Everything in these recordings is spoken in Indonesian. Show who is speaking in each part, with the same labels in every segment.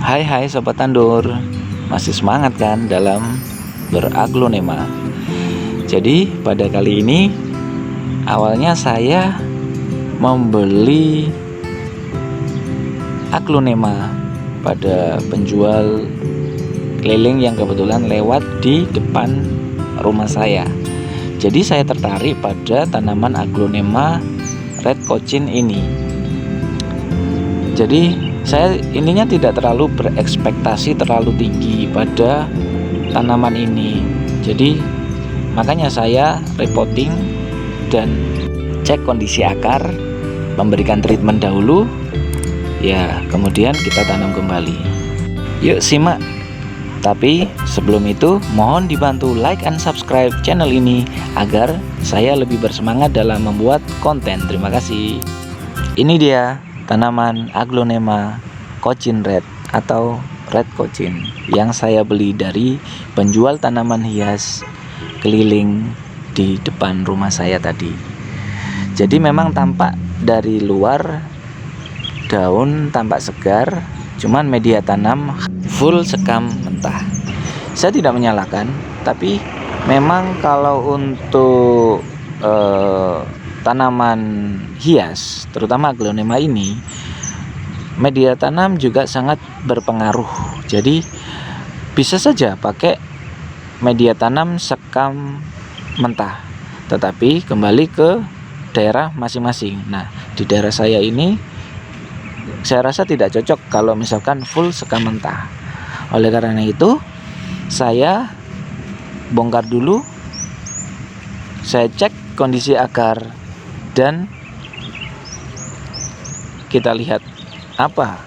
Speaker 1: Hai hai Sobat Tandur, masih semangat kan dalam beraglonema? Jadi pada kali ini awalnya saya membeli aglonema pada penjual keliling yang kebetulan lewat di depan rumah saya. Jadi saya tertarik pada tanaman aglonema red cochin ini. Jadi saya ininya tidak terlalu berekspektasi terlalu tinggi pada tanaman ini. Jadi makanya saya repotting dan cek kondisi akar, memberikan treatment dahulu, ya kemudian kita tanam kembali. Yuk simak. Tapi sebelum itu mohon dibantu like and subscribe channel ini agar saya lebih bersemangat dalam membuat konten. Terima kasih. Ini dia tanaman aglonema cochin red atau red cochin yang saya beli dari penjual tanaman hias keliling di depan rumah saya tadi. Jadi memang tampak dari luar daun tampak segar, cuman media tanam full sekam mentah. Saya tidak menyalahkan, tapi memang kalau untuk tanaman hias, terutama aglonema ini, media tanam juga sangat berpengaruh. Jadi bisa saja pakai media tanam sekam mentah, tetapi kembali ke daerah masing-masing. Nah, di daerah saya ini saya rasa tidak cocok kalau misalkan full sekam mentah. Oleh karena itu, saya bongkar dulu, saya cek kondisi akar, dan kita lihat apa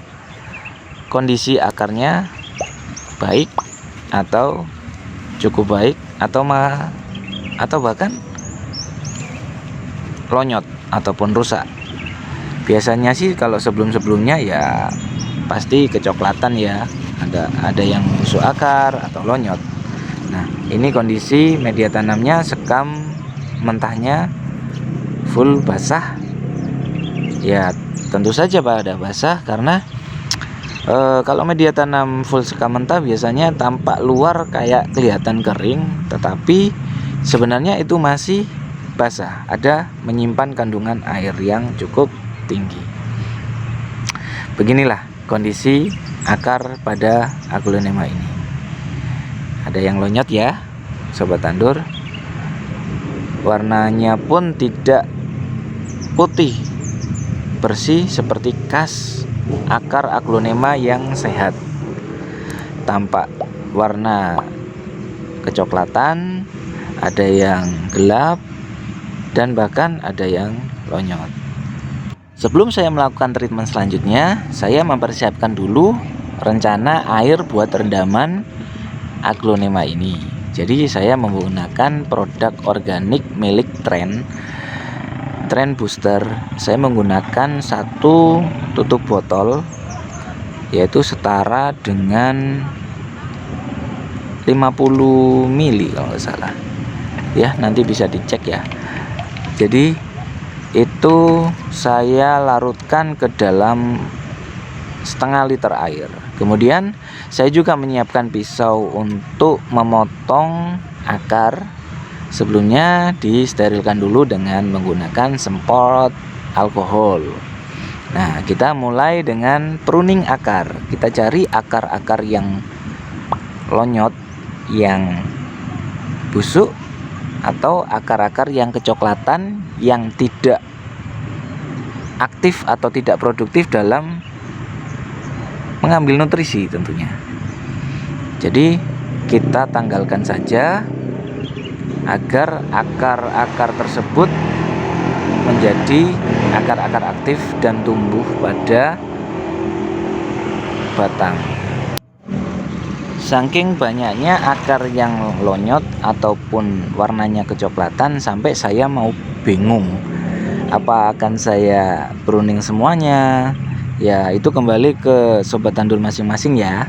Speaker 1: kondisi akarnya, baik atau cukup baik atau bahkan lonyot ataupun rusak. Biasanya sih kalau sebelum-sebelumnya ya pasti kecoklatan ya, ada yang busuk akar atau lonyot. Nah, ini kondisi media tanamnya sekam mentahnya full basah. Ya tentu saja pada basah karena kalau media tanam full sekam mentah biasanya tampak luar kayak kelihatan kering, tetapi sebenarnya itu masih basah, ada menyimpan kandungan air yang cukup tinggi. Beginilah kondisi akar pada aglonema ini. Ada yang lonyot ya Sobat Tandur. Warnanya pun tidak putih bersih seperti khas akar aglonema yang sehat. Tampak warna kecoklatan, ada yang gelap, dan bahkan ada yang lonyot. Sebelum saya melakukan treatment selanjutnya, saya mempersiapkan dulu rencana air buat rendaman aglonema ini. Jadi saya menggunakan produk organik milik Trend Booster. Saya menggunakan satu tutup botol, yaitu setara dengan 50 ml kalau nggak salah. Ya, nanti bisa dicek ya. Jadi itu saya larutkan ke dalam setengah liter air. Kemudian saya juga menyiapkan pisau untuk memotong akar. Sebelumnya disterilkan dulu dengan menggunakan semprot alkohol. Nah, kita mulai dengan pruning akar. Kita cari akar-akar yang lonyot, yang busuk, atau akar-akar yang kecoklatan, yang tidak aktif atau tidak produktif dalam mengambil nutrisi tentunya. Jadi kita tanggalkan saja agar akar-akar tersebut menjadi akar-akar aktif dan tumbuh pada batang. Saking banyaknya akar yang lonyot ataupun warnanya kecoklatan sampai saya mau bingung, apa akan saya pruning semuanya? Ya itu kembali ke Sobat Tandur masing-masing ya.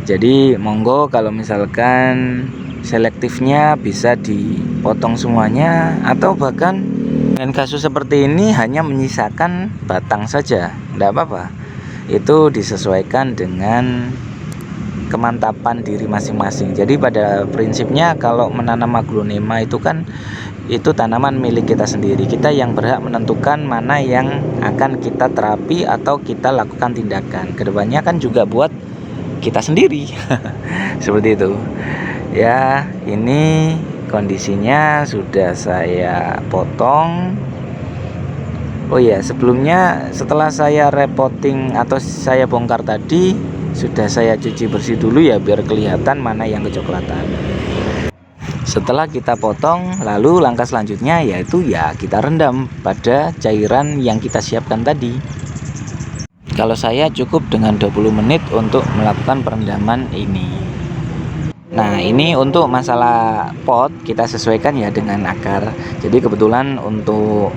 Speaker 1: Jadi monggo kalau misalkan selektifnya bisa dipotong semuanya, atau bahkan dengan kasus seperti ini hanya menyisakan batang saja, tidak apa-apa. itu disesuaikan dengan kemantapan diri masing-masing. Jadi pada prinsipnya kalau menanam aglonema itu kan itu tanaman milik kita sendiri. Kita yang berhak menentukan mana yang akan kita terapi atau kita lakukan tindakan. Kedepannya kan juga buat kita sendiri. Seperti itu. Ya, ini kondisinya sudah saya potong. Oh iya, sebelumnya setelah saya repotting atau saya bongkar tadi, sudah saya cuci bersih dulu ya biar kelihatan mana yang kecoklatan. Setelah kita potong, lalu langkah selanjutnya yaitu ya kita rendam pada cairan yang kita siapkan tadi. Kalau saya cukup dengan 20 menit untuk melakukan perendaman ini. Nah, ini untuk masalah pot kita sesuaikan ya dengan akar. Jadi kebetulan untuk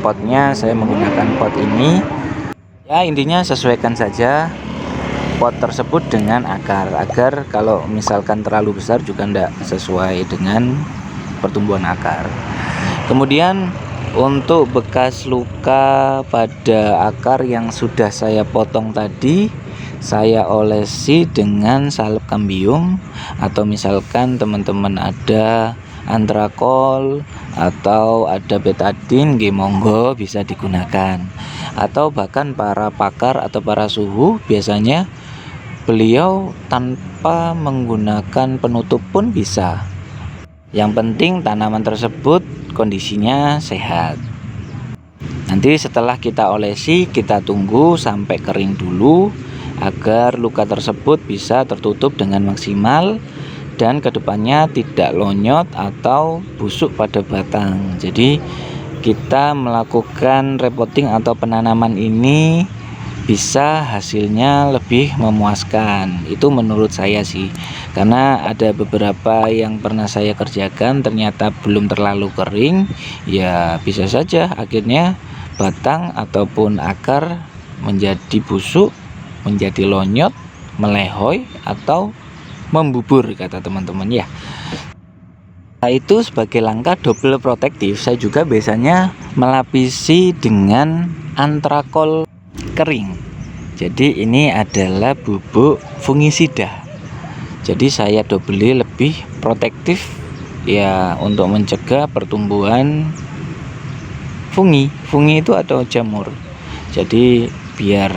Speaker 1: potnya saya menggunakan pot ini. Ya, intinya sesuaikan saja pot tersebut dengan akar, agar kalau misalkan terlalu besar juga tidak sesuai dengan pertumbuhan akar. Kemudian untuk bekas luka pada akar yang sudah saya potong tadi, saya olesi dengan salep kambium, atau misalkan teman-teman ada antrakol atau ada betadine, monggo bisa digunakan. Atau bahkan para pakar atau para suhu biasanya beliau tanpa menggunakan penutup pun bisa. Yang penting tanaman tersebut kondisinya sehat. Nanti setelah kita olesi, kita tunggu sampai kering dulu agar luka tersebut bisa tertutup dengan maksimal dan kedepannya tidak lonyot atau busuk pada batang. Jadi kita melakukan repotting atau penanaman ini bisa hasilnya lebih memuaskan. Itu menurut saya sih, karena ada beberapa yang pernah saya kerjakan ternyata belum terlalu kering, ya bisa saja akhirnya batang ataupun akar menjadi busuk, menjadi lonyot, melehoi, atau membubur kata teman-teman ya. Nah, itu sebagai langkah double protektif, saya juga biasanya melapisi dengan antrakol kering. Jadi ini adalah bubuk fungisida. Jadi saya double lebih protektif ya untuk mencegah pertumbuhan fungi. Fungi itu atau jamur. Jadi biar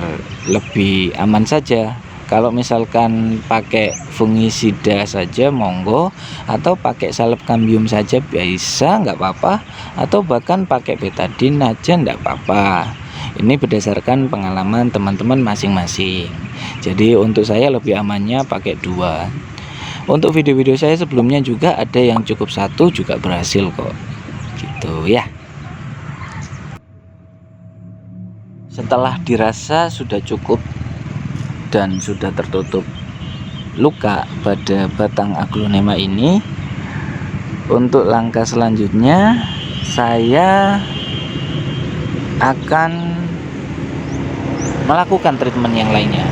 Speaker 1: lebih aman saja. Kalau misalkan pakai fungisida saja monggo, atau pakai salep kambium saja bisa, nggak apa-apa, atau bahkan pakai betadine aja nggak apa-apa. Ini berdasarkan pengalaman teman-teman masing-masing. Jadi untuk saya lebih amannya pakai 2. Untuk video-video saya sebelumnya juga ada yang cukup 1 juga berhasil kok. Gitu ya. Setelah dirasa sudah cukup dan sudah tertutup luka pada batang aglonema ini, untuk langkah selanjutnya saya akan melakukan treatment yang lainnya.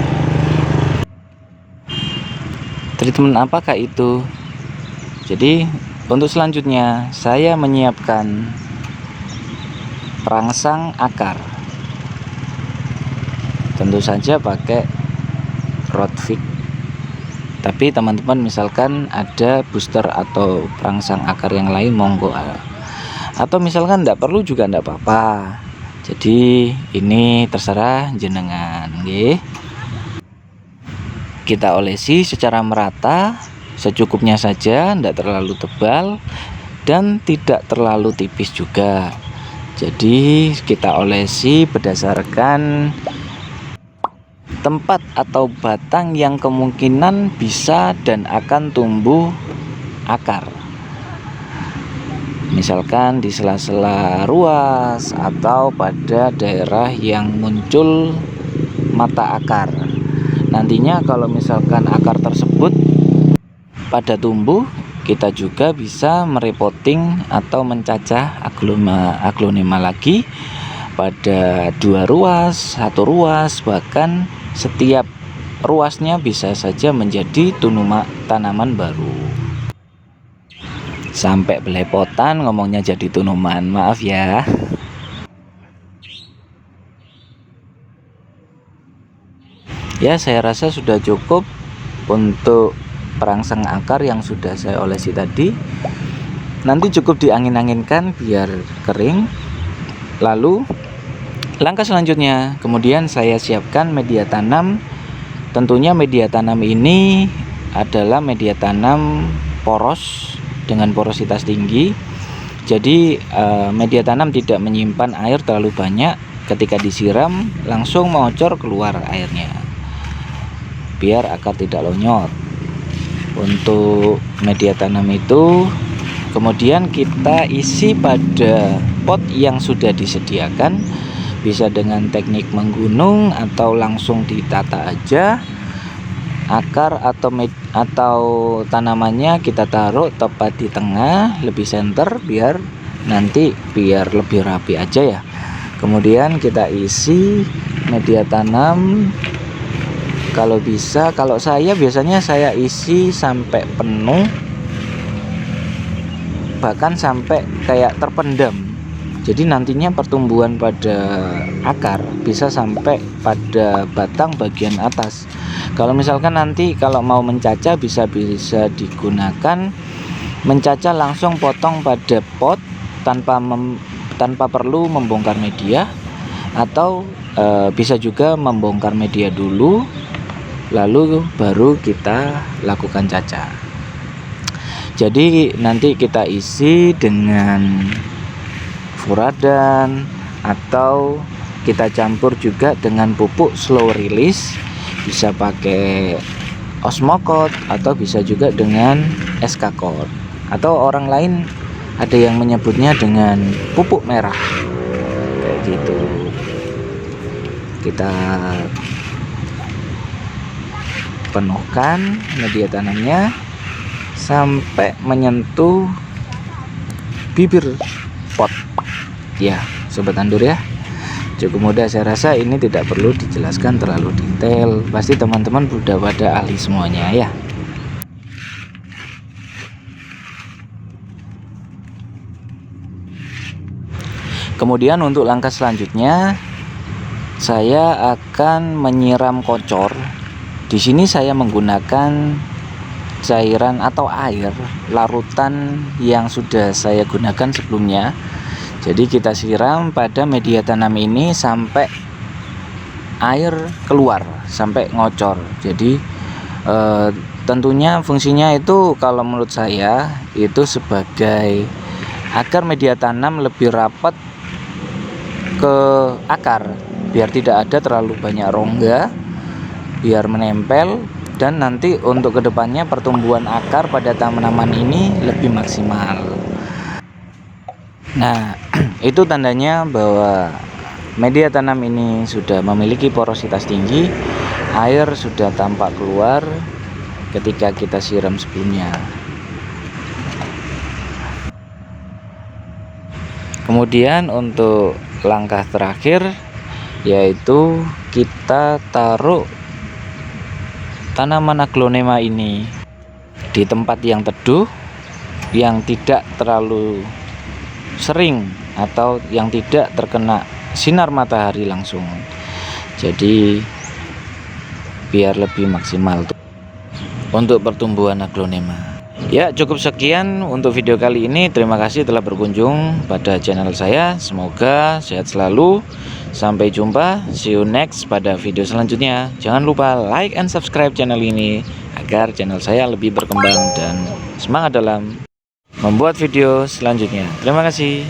Speaker 1: Treatment apakah itu? Jadi untuk selanjutnya saya menyiapkan perangsang akar. Tentu saja pakai Rodfix. Tapi teman-teman misalkan ada booster atau perangsang akar yang lain monggo. Atau misalkan tidak perlu juga tidak apa-apa. Jadi ini terserah jenengan, nggih. Kita olesi secara merata, secukupnya saja, tidak terlalu tebal dan tidak terlalu tipis juga. Jadi kita olesi berdasarkan tempat atau batang yang kemungkinan bisa dan akan tumbuh akar. Misalkan di sela-sela ruas atau pada daerah yang muncul mata akar. Nantinya kalau misalkan akar tersebut pada tumbuh, kita juga bisa merepotting atau mencacah aglonema lagi pada 2 ruas, 1 ruas, bahkan setiap ruasnya bisa saja menjadi tanaman baru. Sampai belepotan ngomongnya jadi tunuman, maaf ya. Ya, saya rasa sudah cukup untuk perangsang akar yang sudah saya olesi tadi. Nanti cukup diangin-anginkan biar kering. Lalu langkah selanjutnya, kemudian saya siapkan media tanam. Tentunya media tanam ini adalah media tanam poros dengan porositas tinggi. Jadi media tanam tidak menyimpan air terlalu banyak. Ketika disiram langsung mengocor keluar airnya, biar akar tidak lonyot. Untuk media tanam itu kemudian kita isi pada pot yang sudah disediakan, bisa dengan teknik menggunung atau langsung ditata aja. Akar atau tanamannya kita taruh tepat di tengah, lebih center, biar lebih rapi aja ya. Kemudian kita isi media tanam. Kalau bisa, kalau biasanya saya isi sampai penuh, bahkan sampai kayak terpendam. Jadi nantinya pertumbuhan pada akar bisa sampai pada batang bagian atas. Kalau misalkan nanti kalau mau mencacah, bisa digunakan mencacah langsung potong pada pot tanpa perlu membongkar media, atau bisa juga membongkar media dulu lalu baru kita lakukan cacah. Jadi nanti kita isi dengan furadan atau kita campur juga dengan pupuk slow release, bisa pakai osmokot atau bisa juga dengan eskakot, atau orang lain ada yang menyebutnya dengan pupuk merah kayak gitu. Kita penuhkan media tanamnya sampai menyentuh bibir pot ya, sobat tandur ya. Cukup mudah, saya rasa ini tidak perlu dijelaskan terlalu detail, pasti teman-teman sudah pada ahli semuanya ya. Kemudian untuk langkah selanjutnya, saya akan menyiram kocor. Di sini saya menggunakan cairan atau air larutan yang sudah saya gunakan sebelumnya. Jadi kita siram pada media tanam ini sampai air keluar, sampai ngocor. Jadi tentunya fungsinya itu kalau menurut saya itu sebagai agar media tanam lebih rapat ke akar, biar tidak ada terlalu banyak rongga, biar menempel, dan nanti untuk kedepannya pertumbuhan akar pada tanaman ini lebih maksimal. Nah, itu tandanya bahwa media tanam ini sudah memiliki porositas tinggi, air sudah tampak keluar ketika kita siram sebelumnya. Kemudian untuk langkah terakhir, yaitu kita taruh tanaman aglonema ini di tempat yang teduh, yang tidak terlalu sering atau yang tidak terkena sinar matahari langsung. Jadi biar lebih maksimal untuk pertumbuhan aglonema. Ya, cukup sekian untuk video kali ini. Terima kasih telah berkunjung pada channel saya. Semoga sehat selalu. Sampai jumpa, see you next pada video selanjutnya. Jangan lupa like and subscribe channel ini agar channel saya lebih berkembang dan semangat dalam membuat video selanjutnya. Terima kasih.